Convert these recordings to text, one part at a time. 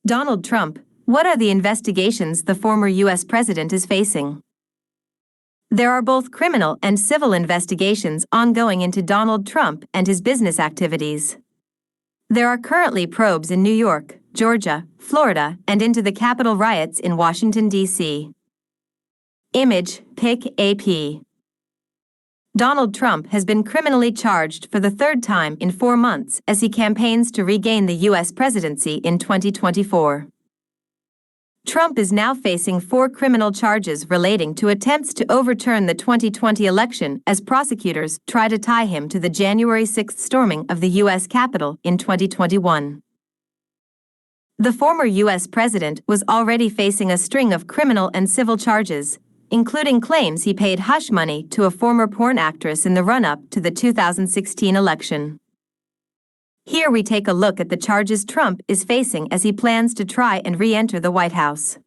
Donald Trump, what are the investigations the former U.S. president is facing? There are both criminal and civil investigations ongoing into Donald Trump and his business activities. There are currently probes in New York, Georgia, Florida, and into the Capitol riots in Washington, D.C. Image, Pic. AP. Donald Trump has been criminally charged for the third time in 4 months as he campaigns to regain the U.S. presidency in 2024. Trump is now facing 4 criminal charges relating to attempts to overturn the 2020 election as prosecutors try to tie him to the January 6 storming of the U.S. Capitol in 2021. The former U.S. president was already facing a string of criminal and civil charges, including claims he paid hush money to a former porn actress in the run-up to the 2016 election. Here we take a look at the charges Trump is facing as he plans to try and re-enter the White House.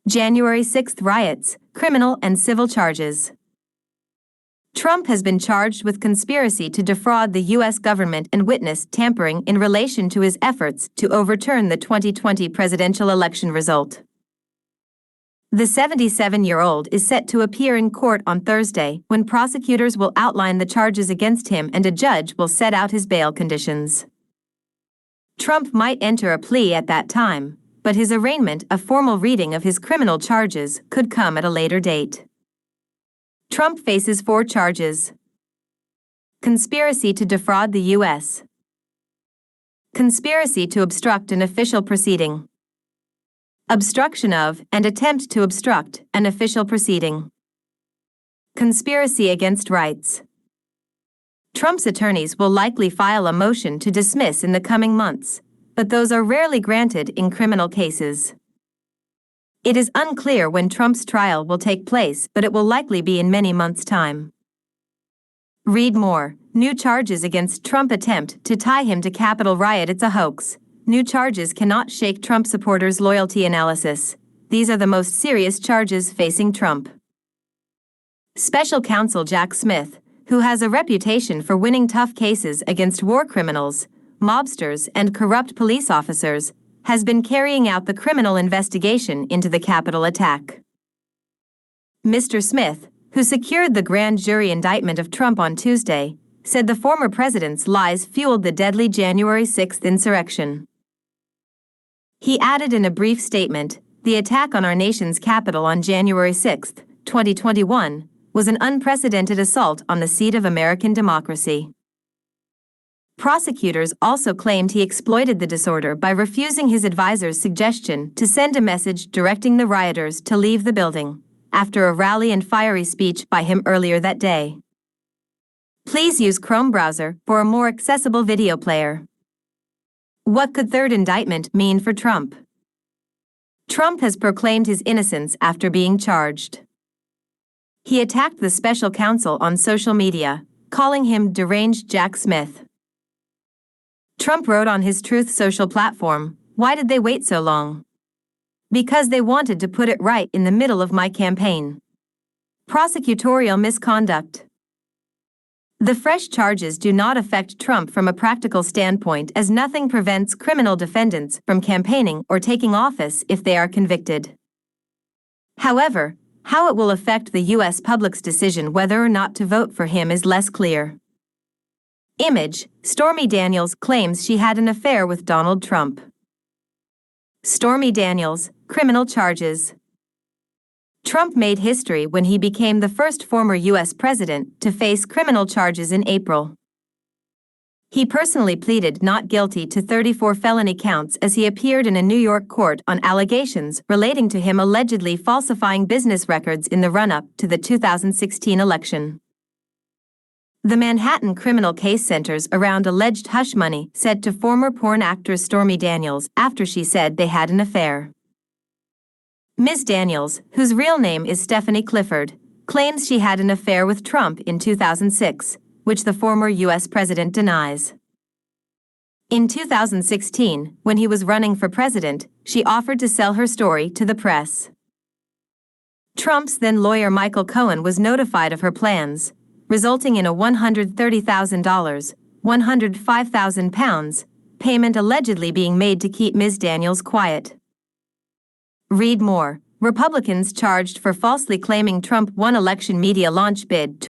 January 6 riots, criminal and civil charges. Trump has been charged with conspiracy to defraud the U.S. government and witness tampering in relation to his efforts to overturn the 2020 presidential election result. The 77-year-old is set to appear in court on Thursday when prosecutors will outline the charges against him and a judge will set out his bail conditions. Trump might enter a plea at that time, but his arraignment, a formal reading of his criminal charges, could come at a later date. Trump faces 4 charges. Conspiracy to defraud the U.S. Conspiracy to obstruct an official proceeding. Obstruction of and attempt to obstruct an official proceeding. Conspiracy against rights. Trump's attorneys will likely file a motion to dismiss in the coming months, but those are rarely granted in criminal cases. It is unclear when Trump's trial will take place, but it will likely be in many months' time. Read more. New charges against Trump attempt to tie him to Capitol riot. It's a hoax. New charges cannot shake Trump supporters' loyalty analysis. These are the most serious charges facing Trump. Special counsel Jack Smith, who has a reputation for winning tough cases against war criminals, mobsters, and corrupt police officers, has been carrying out the criminal investigation into the Capitol attack. Mr. Smith, who secured the grand jury indictment of Trump on Tuesday, said the former president's lies fueled the deadly January 6 insurrection. He added in a brief statement, "The attack on our nation's capital on January 6, 2021, was an unprecedented assault on the seat of American democracy." Prosecutors also claimed he exploited the disorder by refusing his advisor's suggestion to send a message directing the rioters to leave the building, after a rally and fiery speech by him earlier that day. Please use Chrome browser for a more accessible video player. What could third indictment mean for Trump? Trump has proclaimed his innocence after being charged. He attacked the special counsel on social media, calling him deranged Jack Smith. Trump wrote on his Truth Social platform, "Why did they wait so long? Because they wanted to put it right in the middle of my campaign. Prosecutorial misconduct." The fresh charges do not affect Trump from a practical standpoint, as nothing prevents criminal defendants from campaigning or taking office if they are convicted. However, how it will affect the U.S. public's decision whether or not to vote for him is less clear. Image, Stormy Daniels claims she had an affair with Donald Trump. Stormy Daniels, criminal charges. Trump made history when he became the first former U.S. president to face criminal charges in April. He personally pleaded not guilty to 34 felony counts as he appeared in a New York court on allegations relating to him allegedly falsifying business records in the run-up to the 2016 election. The Manhattan criminal case centers around alleged hush money said to former porn actress Stormy Daniels after she said they had an affair. Ms. Daniels, whose real name is Stephanie Clifford, claims she had an affair with Trump in 2006, which the former U.S. president denies. In 2016, when he was running for president, she offered to sell her story to the press. Trump's then lawyer Michael Cohen was notified of her plans, resulting in a $130,000, £105,000, payment allegedly being made to keep Ms. Daniels quiet. Read more. Republicans charged for falsely claiming Trump won election media launch bid